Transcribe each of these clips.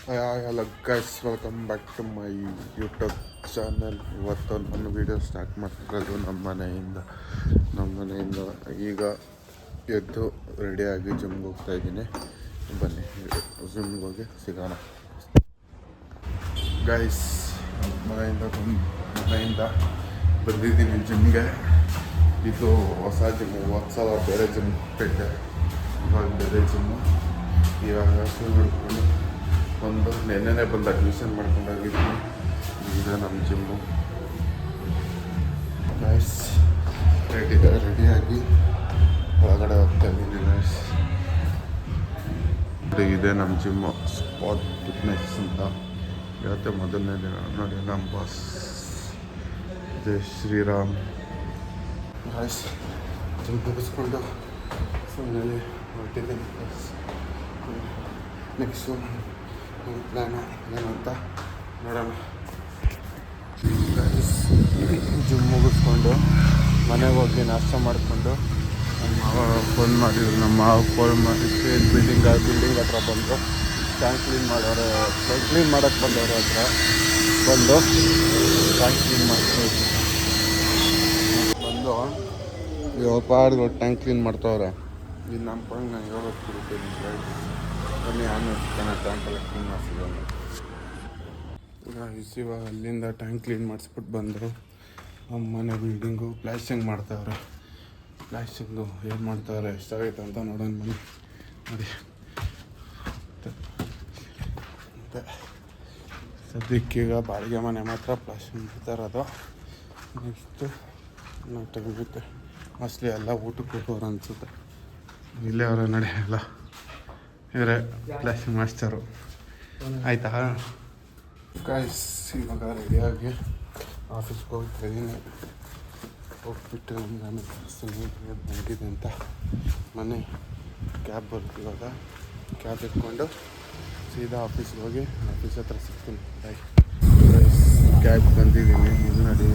Hello guys, welcome back to my YouTube channel. ಇವತ್ತು ನನ್ನ video start ಮಾಡ್ತಿರೋದು ನಮ್ಮ ಮನೆಯಿಂದ ಈಗ ಎದ್ದು ರೆಡಿಯಾಗಿ ಜಿಮ್ಗೆ ಹೋಗ್ತಾ ಇದ್ದೀನಿ. ಬನ್ನಿ ಜಿಮ್ಗೆ ಹೋಗಿ ಸಿಗೋಣ. ಗೈಸ್, ಮನೆಯಿಂದ ಬಂದಿದ್ದೀನಿ ಜಿಮ್ಗೆ. ಇದು ಹೊಸ ಜಿಮ್ಮು, ಹೊಸ ಬೇರೆ ಜಿಮ್ ಹೋಗ್ತಾಯಿದ್ದೆ. ಇವಾಗ ಬೇರೆ ಜಿಮ್ಮು. ಇವಾಗ ಶೂ ಹಿಡ್ಕೊಂಡು ನೆನ್ನೆನೇ ಬಂದು ಅಡ್ಮಿಷನ್ ಮಾಡ್ಕೊಂಡೋಗಿದ್ದೀನಿ. ಈಗ ನಮ್ಮ ಜಿಮ್ಮು. ಗೈಸ್, ರೆಡಿಯಾಗಿ ಒಳಗಡೆ ಹೋಗ್ತಾ ಇದ್ದೀನಿ. ಗೈಸ್, ಇದೆ ನಮ್ಮ ಜಿಮ್ಮು, ಸ್ಪಾಟ್ ಫಿಟ್ನೆಸ್ ಅಂತ. ಇವತ್ತೇ ಮೊದಲನೇ ದಿನ. ನೋಡಿ ನಮ್ಮ ಬಾಸ್ ಜೈ ಶ್ರೀರಾಮ್. ಗೈಸ್, ಜಿಮ್ ಮುಗಿಸ್ಕೊಂಡು ಫೋನಲ್ಲಿ ಹೊರಟಿದ್ದೀನಿ. ನೆಕ್ಸ್ಟು ಪ್ಲ್ಯಾನು ಏನು ಅಂತ ನೋಡೋಣ. ಜಿಮ್ ಮುಗಿಸ್ಕೊಂಡು ಮನೆಗೆ ಹೋಗಿ ನಾಷ್ಟ ಮಾಡಿಕೊಂಡು ನಮ್ಮ ಮಾವ ಫೋನ್ ಮಾಡಿದ್ರು. ನಮ್ಮ ಮಾವ ಫೋನ್ ಮಾಡಿ ಬಿಲ್ಡಿಂಗ್ ಹತ್ರ ಬಂದು ಟ್ಯಾಂಕ್ ಕ್ಲೀನ್ ಮಾಡೋರು, ಕ್ಲೀನ್ ಮಾಡೋಕ್ಕೆ ಬಂದವರು ಹತ್ರ ಬಂದು ಟ್ಯಾಂಕ್ ಕ್ಲೀನ್ ಮಾಡ್ಕೊಂಡು ಬಂದು ಇವಾಗ ಪಾಡ್ಗಳು ಟ್ಯಾಂಕ್ ಕ್ಲೀನ್ ಮಾಡ್ತಾವ್ರೆ. ಇದು ನಮ್ಮ ಪಂಗೆ ನಾನು ಹೇಳ್ಬೇಕು ಕೊಡ್ತೀನಿ. ಬನ್ನಿ ಆಮೇಲೆ ಟ್ಯಾಂಕ್ ಎಲ್ಲ ಕ್ಲೀನ್ ಮಾಡಿಸಿದ್ರು. ಇವಾಗ ಅಲ್ಲಿಂದ ಟ್ಯಾಂಕ್ ಕ್ಲೀನ್ ಮಾಡಿಸ್ಬಿಟ್ಟು ಬಂದರು. ನಮ್ಮ ಮನೆ ಬಿಲ್ಡಿಂಗು ಪ್ಲಾಸ್ಟಿಂಗ್ ಮಾಡ್ತಾವ್ರೆ. ಪ್ಲಾಸ್ಟಿಂಗು ಏನು ಮಾಡ್ತಾವ್ರೆ, ಎಷ್ಟಾಗೈತೆ ಅಂತ ನೋಡೋಣ ಬನ್ನಿ. ನೋಡಿ, ಮತ್ತು ಸದ್ಯಕ್ಕೀಗ ಬಾಡಿಗೆ ಮನೆ ಮಾತ್ರ ಪ್ಲಾಸ್ಟಿಂಗ್ ಮಾಡ್ತಾ ಇರೋದು. ನೆಕ್ಸ್ಟು ಟೈಮಿಗೆ ಮೋಸ್ಟ್ಲಿ ಎಲ್ಲ ಊಟಕ್ಕೆ ಹೋಗೋರು ಅನಿಸುತ್ತೆ. ಇಲ್ಲೇ ಅವರ ನಡೆಯಲ್ಲ, ಇವರೇ ಪ್ಲಾಸ್ಟಿಂಗ್ ಮಾಸ್ಟರು. ಆಯಿತಾ ಗೈಸ್, ಇವಾಗ ರೆಡಿಯಾಗಿ ಆಫೀಸ್ಗೆ ಹೋಗ್ತಾಯಿದ್ದೀನಿ. ಹೋಗ್ಬಿಟ್ಟು ನಾನು ಬಂದಿದೆ ಅಂತ ಮನೆ ಕ್ಯಾಬ್ ಬರುತ್ತೆ. ಇವಾಗ ಕ್ಯಾಬ್ ಇಟ್ಕೊಂಡು ಸೀದಾ ಆಫೀಸ್ಗೆ ಹೋಗಿ ಆಫೀಸ್ ಹತ್ರ ಸಿಗ್ತೀನಿ. ಗೈಸ್, ಕ್ಯಾಬ್ ಬಂದಿದ್ದೀನಿ. ಇಲ್ಲಿ ನೋಡಿ,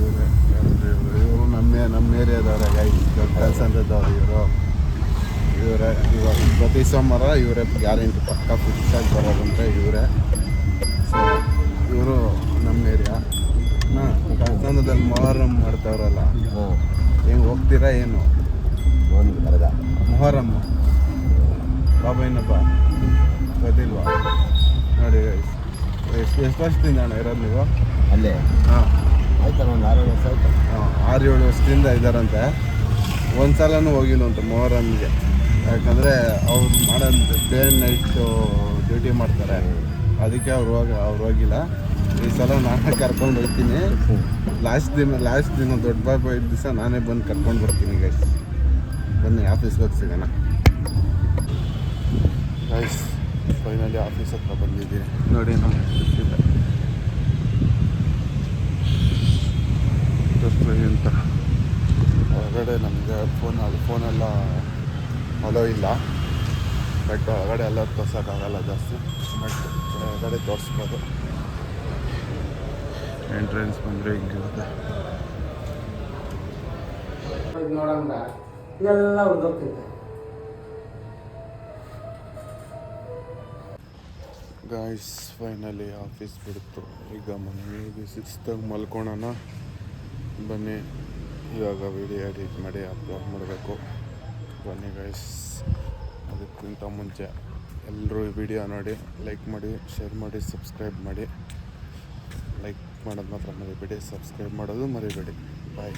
ಇವರು ನಮ್ಮ ಏರಿಯಾದವ್ರೆ. ಗೈಸ್, ಕೆಲಸ ಅಂತದವ್ರು ಇವರೇ. ಇವಾಗ ಪ್ರತಿ ಸೋಮವಾರ ಇವರೇ ಗ್ಯಾರಂಟಿ ಪಕ್ಕ ಫಿಕ್ಸಾಗಿ ಬರೋದಂದರೆ ಇವರೇ. ಸೊ ಇವರು ನಮ್ಮ ಏರಿಯಾ ಕಳ್ಸಂದಲ್ಲಿ ಮೊಹರಮ್ ಮಾಡ್ತಾವ್ರಲ್ಲ, ಹೆಂಗೆ ಹೋಗ್ತೀರಾ ಏನು? ಒಂದು ಕರೆದ ಮೊಹರಮ್ ಬಾಬಾಯಿನಬ್ಬ ಗೊತ್ತಿಲ್ವಾ? ನೋಡಿ, ಎಷ್ಟು ವರ್ಷದಿಂದ ಅಣ್ಣ ಇರೋದು ನೀವು ಅಲ್ಲೇ? ಹಾಂ, ಆಯ್ತಲ್ಲ, ಒಂದು 6 ವರ್ಷ ಆಯ್ತು. 6-7 ವರ್ಷದಿಂದ ಇದ್ದಾರಂತೆ. ಒಂದು ಸಲನೂ ಹೋಗಿಲ್ಲ ಅಂತ ಮೊಹರಮ್ಗೆ. ಯಾಕಂದರೆ ಅವ್ರು ಮಾಡೋದು ಡೇ ನೈಟು ಡ್ಯೂಟಿ ಮಾಡ್ತಾರೆ, ಅದಕ್ಕೆ ಅವ್ರು ಹೋಗಿಲ್ಲ. ಈ ಸಲ ನಾನೇ ಕರ್ಕೊಂಡು ಹೋಗ್ತೀನಿ. ಲಾಸ್ಟ್ ದಿನ ದೊಡ್ಡ ಬಾಬು ಇದ್ದ ದಿವಸ ನಾನೇ ಬಂದು ಕರ್ಕೊಂಡು ಬರ್ತೀನಿ. ಗೈಸ್, ಬನ್ನಿ ಆಫೀಸ್ಗೆ ಹೋಗಿ ಸಿಗೋಣ. ಗೈಸ್, ಫೈನಲಿ ಆಫೀಸ್ ಹತ್ರ ಬಂದಿದ್ದೀನಿ. ನೋಡಿ, ನಮ್ಮ ಅಂತ ಹೊರಗಡೆ ನಮಗೆ ಫೋನೆಲ್ಲ ಅಲೋ ಇಲ್ಲ. ಬಟ್ ಹೊರಗಡೆ ಎಲ್ಲ ತೋರ್ಸೋಕ್ಕಾಗಲ್ಲ ಜಾಸ್ತಿ. ಬಟ್ ಹೊರಗಡೆ ತೋರಿಸ್ಬೋದು. ಎಂಟ್ರೆನ್ಸ್ ಬಂದರೆ ಹಿಂಗಿರುತ್ತೆ. ಗೈಸ್, ಫೈನಲಿ ಆಫೀಸ್ ಬಿಡ್ತು. ಈಗ ಮನೆಗೆ ಶಿಸ್ತಾಗಿ ಮಲ್ಕೊಳ್ಳೋಣ. ಬನ್ನಿ, ಇವಾಗ ವಿಡಿಯೋ ಎಡಿಟ್ ಮಾಡಿ ಅಪ್ಲೋಡ್ ಮಾಡಬೇಕು. ಬನ್ನಿ ಗೈಸ್, ಅದಕ್ಕಿಂತ ಮುಂಚೆ ಎಲ್ಲರೂ ಈ ವಿಡಿಯೋ ನೋಡಿ ಲೈಕ್ ಮಾಡಿ, ಶೇರ್ ಮಾಡಿ, ಸಬ್ಸ್ಕ್ರೈಬ್ ಮಾಡಿ. ಲೈಕ್ ಮಾಡೋದು ಮಾತ್ರ ಮರಿಬೇಡಿ, ಸಬ್ಸ್ಕ್ರೈಬ್ ಮಾಡೋದು ಮರಿಬೇಡಿ. ಬಾಯ್.